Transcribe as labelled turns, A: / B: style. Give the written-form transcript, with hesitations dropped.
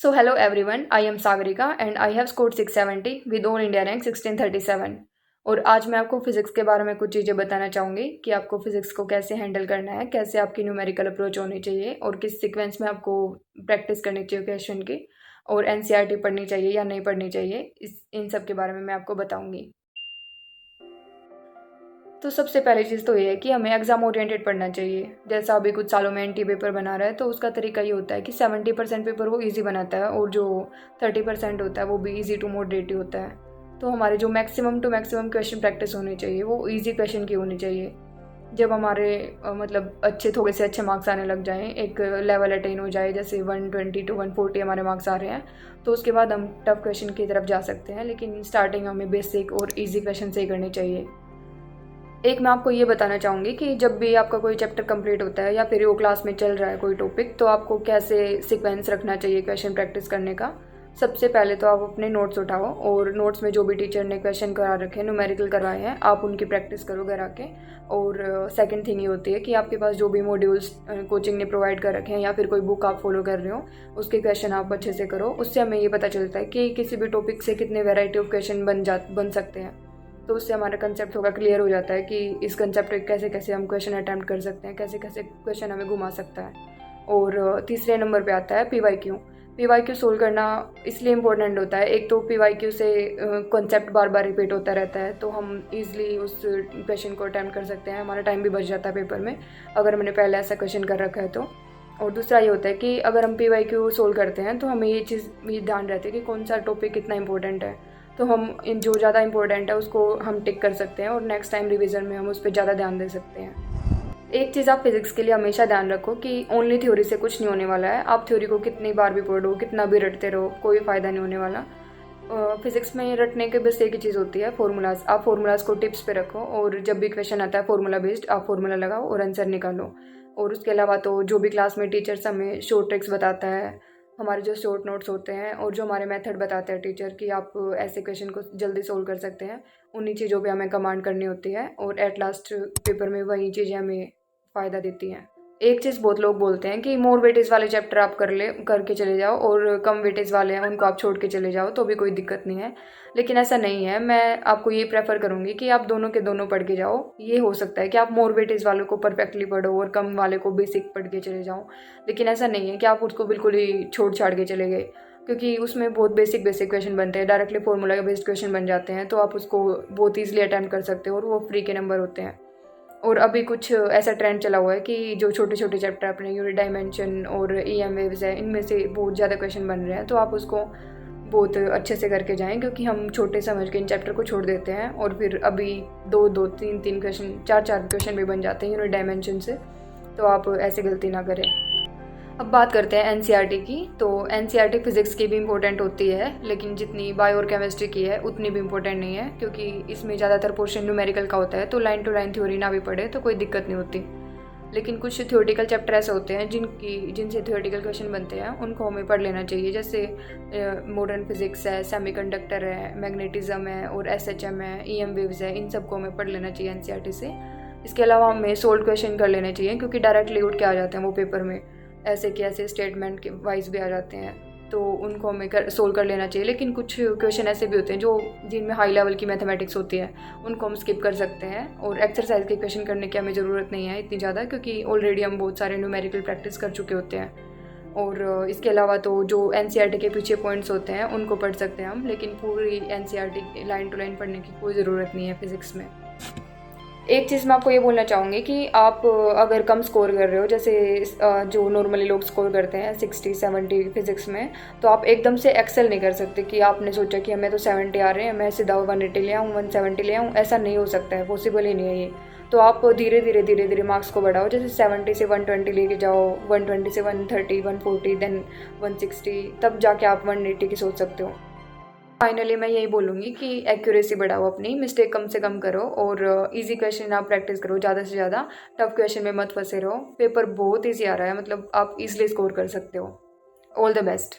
A: So hello everyone, I am Sagarika and I have scored 670 with all India rank 1637। और आज मैं आपको physics के बारे में कुछ चीज़ें बताना चाहूँगी कि आपको फिजिक्स को कैसे हैंडल करना है, कैसे आपकी न्यूमेरिकल अप्रोच होनी चाहिए और किस सीक्वेंस में आपको प्रैक्टिस करनी चाहिए क्वेश्चन की, और एनसीईआरटी पढ़नी चाहिए या नहीं पढ़नी चाहिए, इन सब के बारे में मैं आपको बताऊँगी। तो सबसे पहली चीज़ तो ये है कि हमें एग्ज़ाम ओरिएंटेड पढ़ना चाहिए। जैसा अभी कुछ सालों में एनटी पेपर बना रहा है, तो उसका तरीका ये होता है कि 70% पेपर वो ईज़ी बनाता है और जो 30% होता है वो भी ईज़ी टू मॉडरेट ही होता है। तो हमारे जो maximum to maximum question practice होनी चाहिए वो ईज़ी क्वेश्चन की होनी चाहिए। जब हमारे मतलब थोड़े से अच्छे मार्क्स आने लग जाएँ, एक लेवल अटेन हो जाए, जैसे 120 टू 140 हमारे मार्क्स आ रहे हैं, तो उसके बाद हम टफ क्वेश्चन की तरफ जा सकते हैं। लेकिन स्टार्टिंग हमें बेसिक और ईज़ी क्वेश्चन से ही करनी चाहिए। एक मैं आपको ये बताना चाहूँगी कि जब भी आपका कोई चैप्टर कंप्लीट होता है या फिर वो क्लास में चल रहा है कोई टॉपिक, तो आपको कैसे सीक्वेंस रखना चाहिए क्वेश्चन प्रैक्टिस करने का। सबसे पहले तो आप अपने नोट्स उठाओ और नोट्स में जो भी टीचर ने क्वेश्चन करा रखे हैं, न्यूमेरिकल करवाए हैं, आप उनकी प्रैक्टिस करो घर आके। और सेकंड थिंग ये होती है कि आपके पास जो भी मॉड्यूल्स कोचिंग ने प्रोवाइड कर रखे हैं या फिर कोई बुक आप फॉलो कर रहे हो, उसके क्वेश्चन आप अच्छे से करो। उससे हमें ये पता चलता है कि किसी भी टॉपिक से कितने वेराइटी ऑफ क्वेश्चन बन सकते हैं। तो उससे हमारा कंसेप्ट होगा क्लियर हो जाता है कि इस कंसेप्ट पे कैसे कैसे हम क्वेश्चन अटैम्प्ट कर सकते हैं, कैसे कैसे क्वेश्चन हमें घुमा सकता है। और तीसरे नंबर पे आता है पीवाईक्यू। पीवाईक्यू सोल्व करना इसलिए इम्पोर्टेंट होता है, एक तो पीवाईक्यू से कंसेप्ट बार बार रिपीट होता रहता है, तो हम ईजिली उस क्वेश्चन को अटैम्प्ट कर सकते हैं। हमारा टाइम भी बच जाता है पेपर में अगर मैंने पहले ऐसा क्वेश्चन कर रखा है तो। और दूसरा ये होता है कि अगर हम पीवाईक्यू सोल्व करते हैं तो हमें ये चीज़ भी ध्यान रहती है कि कौन सा टॉपिक कितना इंपॉर्टेंट है, तो हम इन जो ज़्यादा इंपॉर्टेंट है उसको हम टिक कर सकते हैं और नेक्स्ट टाइम रिवीजन में हम उस पर ज़्यादा ध्यान दे सकते हैं। एक चीज़ आप फिजिक्स के लिए हमेशा ध्यान रखो कि ओनली थ्योरी से कुछ नहीं होने वाला है। आप थ्योरी को कितनी बार भी पढ़ो, कितना भी रटते रहो, कोई फ़ायदा नहीं होने वाला। फिजिक्स में रटने के बस एक ही चीज़ होती है, फार्मूलाज। आप फार्मूलाज को टिप्स पे रखो और जब भी क्वेश्चन आता है फार्मूला बेस्ड, आप फार्मूला लगाओ और आंसर निकालो। और उसके अलावा तो जो भी क्लास में टीचर्स हमें शॉर्ट ट्रिक्स बताता है, हमारे जो शॉर्ट नोट्स होते हैं और जो हमारे मेथड बताते हैं टीचर कि आप ऐसे क्वेश्चन को जल्दी सोल्व कर सकते हैं, उन्हीं चीज़ों पे हमें कमांड करनी होती है और एट लास्ट पेपर में वही चीज़ें हमें फ़ायदा देती हैं। एक चीज़ बहुत लोग बोलते हैं कि मोर वेटेज वाले चैप्टर आप करके चले जाओ और कम वेटेज वाले हैं उनको आप छोड़ के चले जाओ तो भी कोई दिक्कत नहीं है। लेकिन ऐसा नहीं है, मैं आपको ये प्रेफर करूँगी कि आप दोनों के दोनों पढ़ के जाओ। ये हो सकता है कि आप मोर वेटेज वालों को परफेक्टली पढ़ो और कम वाले को बेसिक पढ़ के चले जाओ, लेकिन ऐसा नहीं है कि आप उसको बिल्कुल ही छोड़ छाड़ के चले गए, क्योंकि उसमें बहुत बेसिक बेसिक क्वेश्चन बनते हैं, डायरेक्टली फॉर्मूला बेस्ड क्वेश्चन बन जाते हैं, तो आप उसको बहुत ईजिली अटैम्प्ट कर सकते हो और वो फ्री के नंबर होते हैं। और अभी कुछ ऐसा ट्रेंड चला हुआ है कि जो छोटे छोटे चैप्टर अपने यूनिट डायमेंशन और ईएम वेव्स है, इनमें से बहुत ज़्यादा क्वेश्चन बन रहे हैं, तो आप उसको बहुत अच्छे से करके जाएं, क्योंकि हम छोटे समझ के इन चैप्टर को छोड़ देते हैं और फिर अभी दो दो तीन तीन क्वेश्चन, चार चार क्वेश्चन भी बन जाते हैं यूनिट डायमेंशन से। तो आप ऐसी गलती ना करें। अब बात करते हैं एनसीईआरटी की। तो एनसीईआरटी फिजिक्स की भी इम्पोर्टेंट होती है, लेकिन जितनी बायो और केमिस्ट्री की है उतनी भी इम्पोर्टेंट नहीं है, क्योंकि इसमें ज़्यादातर पोर्शन न्यूमेरिकल का होता है, तो लाइन टू लाइन थ्योरी ना भी पढ़े तो कोई दिक्कत नहीं होती। लेकिन कुछ थ्योरेटिकल चैप्टर ऐसे होते हैं जिनसे थ्योरेटिकल क्वेश्चन बनते हैं, उनको हमें पढ़ लेना चाहिए। जैसे मॉडर्न फिजिक्स है, सेमीकंडक्टर है, मैग्नेटिज्म है और एसएचएम है, ईएम वेव्स है, इन सबको हमें पढ़ लेना चाहिए एनसीईआरटी से। इसके अलावा हमें सोल्व क्वेश्चन कर लेने चाहिए, क्योंकि डायरेक्टली उठ के आ जाते हैं वो पेपर में, ऐसे कि ऐसे स्टेटमेंट के वाइज भी आ जाते हैं, तो उनको हमें सोल्व कर लेना चाहिए। लेकिन कुछ क्वेश्चन ऐसे भी होते हैं जिनमें हाई लेवल की मैथमेटिक्स होती है, उनको हम स्किप कर सकते हैं और एक्सरसाइज के क्वेश्चन करने की हमें ज़रूरत नहीं है इतनी ज़्यादा, क्योंकि ऑलरेडी हम बहुत सारे न्यूमेरिकल प्रैक्टिस कर चुके होते हैं। और इसके अलावा तो जो एनसीईआरटी के पीछे पॉइंट्स होते हैं उनको पढ़ सकते हैं हम, लेकिन पूरी एनसीईआरटी लाइन टू लाइन पढ़ने की कोई ज़रूरत नहीं है फिज़िक्स में। एक चीज़ मैं आपको ये बोलना चाहूँगी कि आप अगर कम स्कोर कर रहे हो, जैसे जो नॉर्मली लोग स्कोर करते हैं 60-70 फिजिक्स में, तो आप एकदम से एक्सेल नहीं कर सकते कि आपने सोचा कि हमें तो 70 आ रहे हैं, मैं सीधा 180 ले आऊँ, 170 ले आऊँ। ऐसा नहीं हो सकता है, पॉसिबल ही नहीं है ये। तो आप धीरे धीरे मार्क्स को बढ़ाओ, जैसे 70 से 120 लेके जाओ, 120 से 130, 140, देन 160, तब जाके आप 180 की सोच सकते हो। फाइनली मैं यही बोलूँगी कि एक्यूरेसी बढ़ाओ, अपनी मिस्टेक कम से कम करो और इजी क्वेश्चन आप प्रैक्टिस करो ज़्यादा से ज़्यादा। टफ क्वेश्चन में मत फंसे रहो, पेपर बहुत इजी आ रहा है, मतलब आप इजीली स्कोर कर सकते हो। All the best.